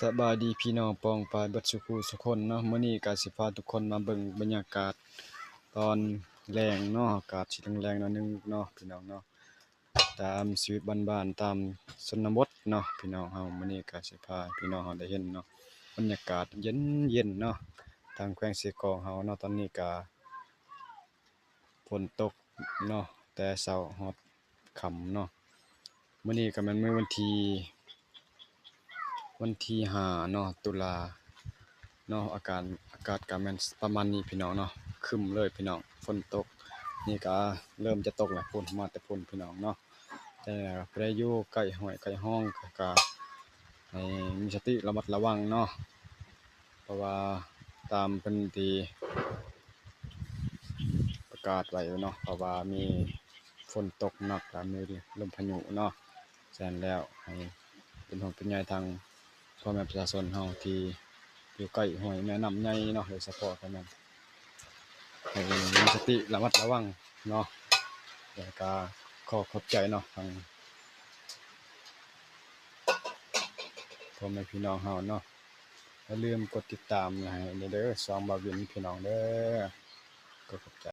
สบายดีพี่น้องปองปายเบิดสุขุสุคนเนาะมื้อนี้ก็สิพาทุกคนมาเบิ่งบรรยากาศตอนแล้งเนาะอากาศสิแล้งๆหน่อยหนึงเนาะพี่น้องเนาะตามชีวิตบ้านๆตามชนบทเนาะพี่น้องเฮามื้อนี้ก็สิพาพี่น้องเฮาได้เห็นเนาะบรรยากาศเย็นๆเนาะทางแขวงสีกองเฮาเนาะตอนนี้ก็ฝนตกเนาะแต่เช้าฮอดค่ำเนาะมื้อนี้ก็แม่นมื้อวันที่5เนาะตุลาเนาะอากาศก็แม่นประมาณนี้พี่น้องเนาะครึ้มเลยพี่น้องฝนตกนี่ก็เริ่มจะตกแล้วฝนมาแต่พุ่นพี่น้องเนาะแต่ผู้ใดอยู่ใกล้ห้วยใกล้ห้องก็ให้มีสติระมัดระวังเนาะเพราะว่าตามเพิ่นที่ประกาศไว้เนาะเพราะว่ามีฝนตกหนักแล้วมีลมพายุเนาะฉะนั้นแล้วให้เป็นห่วงเป็นใยทางพ่อแม่ประชาชนเฮาที่อยู่ใกล้ห้วยแม่น้ำใหญ่เนาะโดยเฉพาะก็แม่นให้มีสติระมัดระวังเนาะแล้วก็ขอขอบใจเนาะทางพ่อแม่พี่น้องเฮาเนาะอย่าลืมกดติดตามให้เด้อช่องบ่าววินพี่น้องเด้อก็ขอบใจ